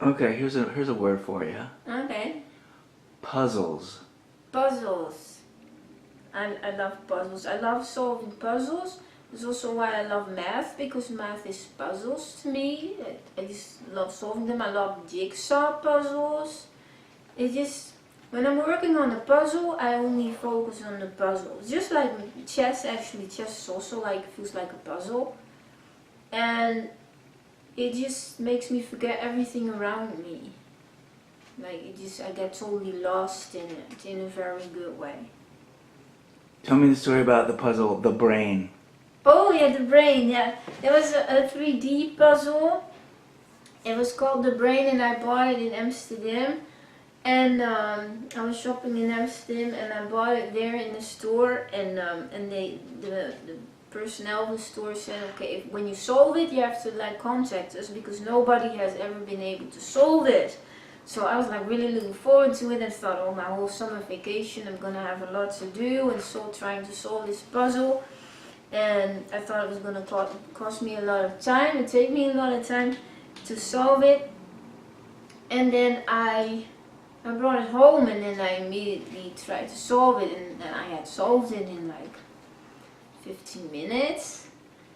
Okay, here's a word for you. Okay. Puzzles. Puzzles. I love puzzles. I love solving puzzles. That's also why I love math, because math is puzzles to me. I just love solving them. I love jigsaw puzzles. It just, when I'm working on a puzzle, I only focus on the puzzle. Just like chess, actually, chess is also like, feels like a puzzle. And it just makes me forget everything around me. Like, I get totally lost in it in a very good way. Tell me the story about the puzzle, the brain. Oh yeah, the brain, yeah. It was a 3D puzzle. It was called The Brain, and I bought it in Amsterdam. And I was shopping in Amsterdam, and I bought it there in the store. And the personnel of the store said, okay, when you solve it, you have to like contact us, because nobody has ever been able to solve it. So I was like really looking forward to it, and thought, oh, my whole summer vacation, I'm gonna have a lot to do, and so trying to solve this puzzle. And I thought it was gonna cost me a lot of time, and take me a lot of time to solve it. And then I brought it home, and then I immediately tried to solve it, and I had solved it in like 15 minutes.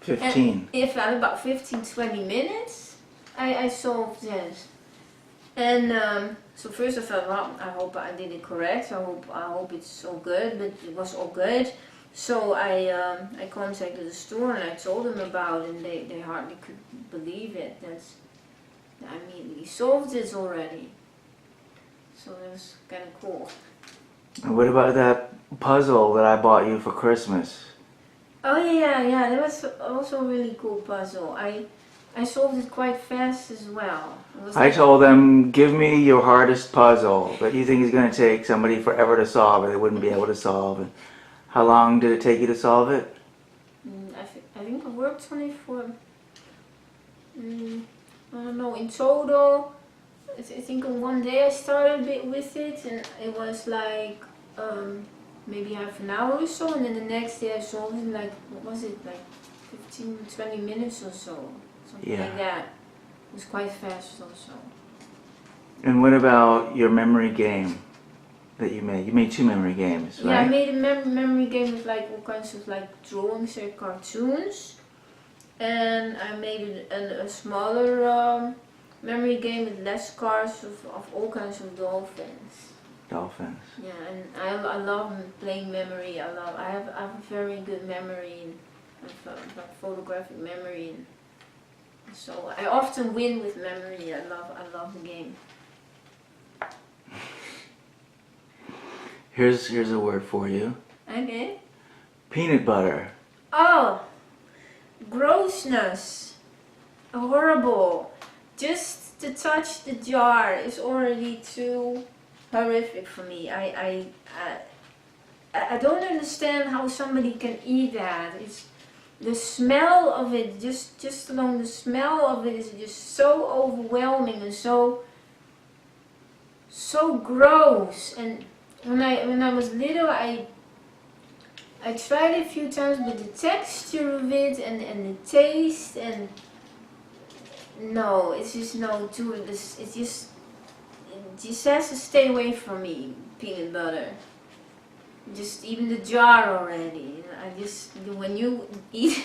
15. And if about 15-20 minutes, I solved it. And so first I thought, well, I hope I did it correct. I hope it's all good, but it was all good. So I contacted the store, and I told them about it, and they hardly could believe it. I immediately solved it already. So it was kind of cool. And what about that puzzle that I bought you for Christmas? Oh yeah, that was also a really cool puzzle. I solved it quite fast as well. I told them, give me your hardest puzzle that you think is going to take somebody forever to solve, or they wouldn't be able to solve. And how long did it take you to solve it? I think I worked on it for, I don't know, in total, I think on one day I started a bit with it, and it was like maybe half an hour or so, and then the next day I solved it like, what was it, like 15-20 minutes or so, something like that. It was quite fast also. And what about your memory game that you made? You made 2 memory games, right? Yeah, I made a memory game with like all kinds of like drawings and cartoons, and I made a smaller memory game with less cards of all kinds of dolphins. Dolphins. Yeah, and I love playing memory. I have a very good memory, and like photographic memory, and so I often win with memory. I love the game. Here's a word for you. Okay. Peanut butter. Oh, grossness. Horrible. Just to touch the jar is already too horrific for me. I don't understand how somebody can eat that. It's the smell of it. Just along the smell of it is just so overwhelming and so gross. And when I was little, I tried it a few times, but the texture of it and the taste, and no, it's just no to it. It just has to stay away from me, peanut butter. Just even the jar already. When you eat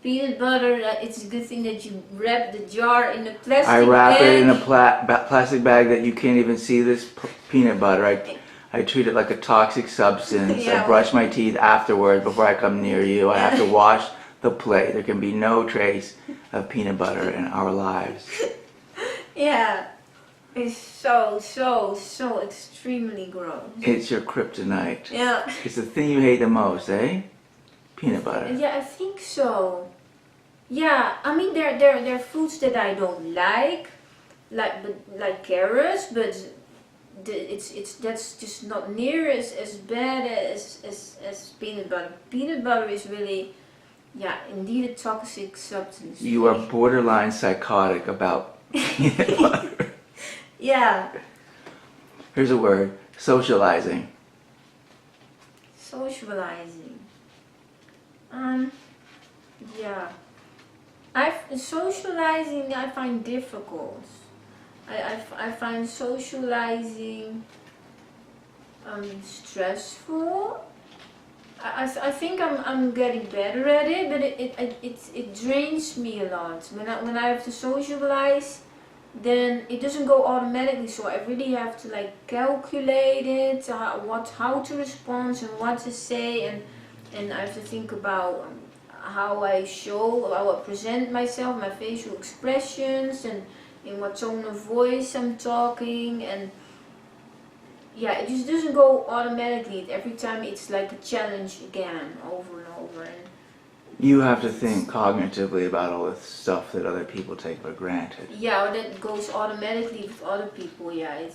peanut butter, it's a good thing that you wrap the jar in a plastic bag. I wrap it in a plastic bag that you can't even see this peanut butter. I treat it like a toxic substance. Yeah, I brush my teeth afterwards before I come near you. I have to wash the plate. There can be no trace of peanut butter in our lives. Yeah, it's so extremely gross. It's your kryptonite. Yeah. It's the thing you hate the most, eh? Peanut butter. Yeah, I think so. Yeah, I mean there are foods that I don't like carrots, but that's just not near as bad as peanut butter. Peanut butter is really, yeah, indeed a toxic substance. You are borderline psychotic about peanut butter. Yeah. Here's a word: socializing. Socializing. Yeah. Socializing I find difficult. I find socializing stressful. I think I'm getting better at it, but it drains me a lot. When I have to socialize, then it doesn't go automatically. So I really have to like calculate it, how to respond and what to say, and I have to think about how I show, how I present myself, my facial expressions, and in what tone of voice I'm talking, and yeah, it just doesn't go automatically. Every time it's like a challenge again, over and over. And You have to think cognitively about all the stuff that other people take for granted. yeah, or that goes automatically with other people. Yeah,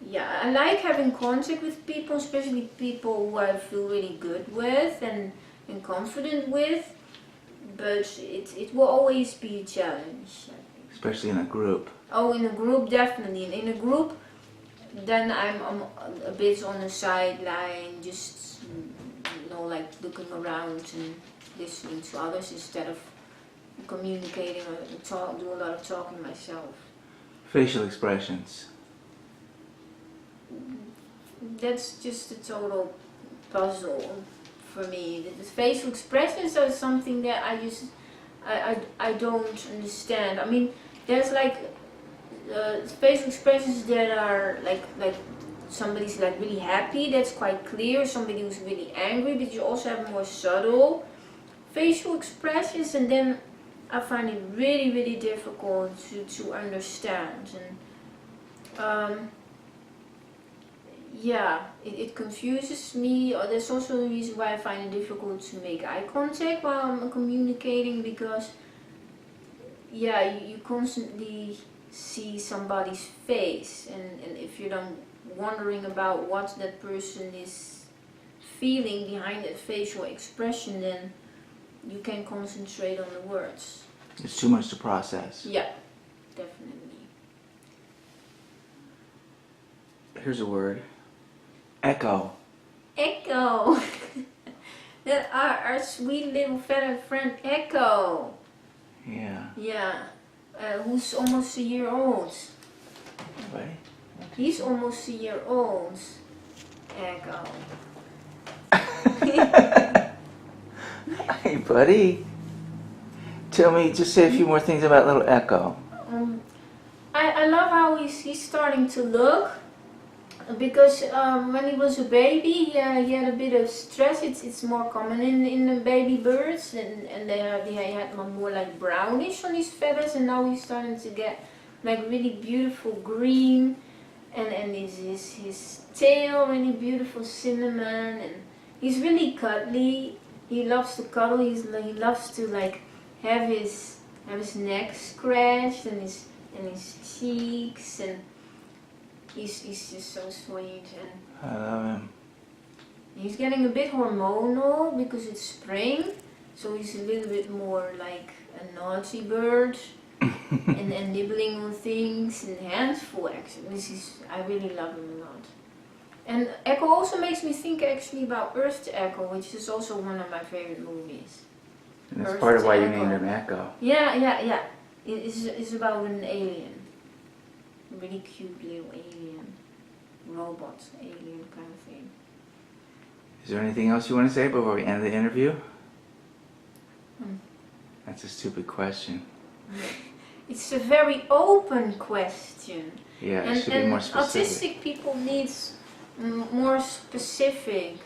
yeah, I like having contact with people, especially people who I feel really good with and confident with. But it will always be a challenge, I think. Especially in a group. Oh, in a group, definitely. And in a group, then I'm a bit on the sideline, just like looking around and listening to others instead of communicating or do a lot of talking myself. Facial expressions. That's just a total puzzle for me. The facial expressions are something that I don't understand. I mean, there's like facial expressions that are like somebody's like really happy, that's quite clear. Somebody who's really angry, but you also have more subtle facial expressions, and then I find it really, really difficult to understand. And yeah, it confuses me. Or there's also a reason why I find it difficult to make eye contact while I'm communicating, because yeah, you constantly see somebody's face, and if you're then wondering about what that person is feeling behind that facial expression, then you can concentrate on the words. It's too much to process. Yeah, definitely. Here's a word. Echo. Echo. That our sweet little feathered friend Echo. Yeah. Yeah. Who's almost a year old. What? He's almost a year old. Echo. Hey, buddy. Tell me, just say a few more things about little Echo. I love how he's starting to look, because when he was a baby, he had a bit of stress. It's more common in the baby birds, and they had more like brownish on his feathers, and now he's starting to get like really beautiful green, and his tail really beautiful cinnamon, and he's really cuddly. He loves to cuddle. He loves to like have his neck scratched and his cheeks, and he's just so sweet. And I love him. he's getting a bit hormonal because it's spring, so he's a little bit more like a naughty bird and nibbling on things and handful actually. I really love him a lot. And Echo also makes me think actually about Earth to Echo, which is also one of my favorite movies. And that's Earth part of to why you Echo. named him Echo. Yeah. It's about an alien. A really cute little alien. Robot alien kind of thing. Is there anything else you want to say before we end the interview? That's a stupid question. It's a very open question. Yeah, it should be more specific. Autistic people need more specific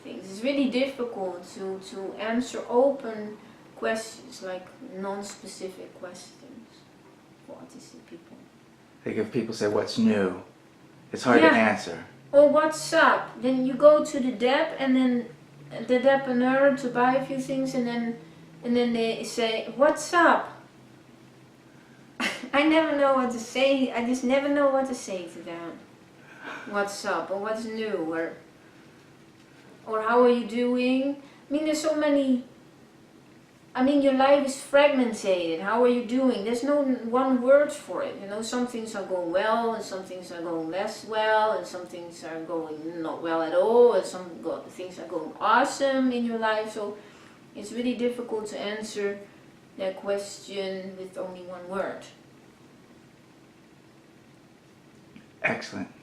things. It's really difficult to answer open questions, like non-specific questions for autistic people. Like if people say, what's new? It's hard to answer. Or what's up? Then you go to the DEP, and then the depaneur to buy a few things, and then they say, what's up? I never know what to say. I just never know what to say to them. What's up, or what's new, or how are you doing? I mean, there's so many. I mean, your life is fragmented. How are you doing? There's no one word for it. You know, some things are going well, and some things are going less well, and some things are going not well at all, and some things are going awesome in your life. So it's really difficult to answer that question with only one word. Excellent.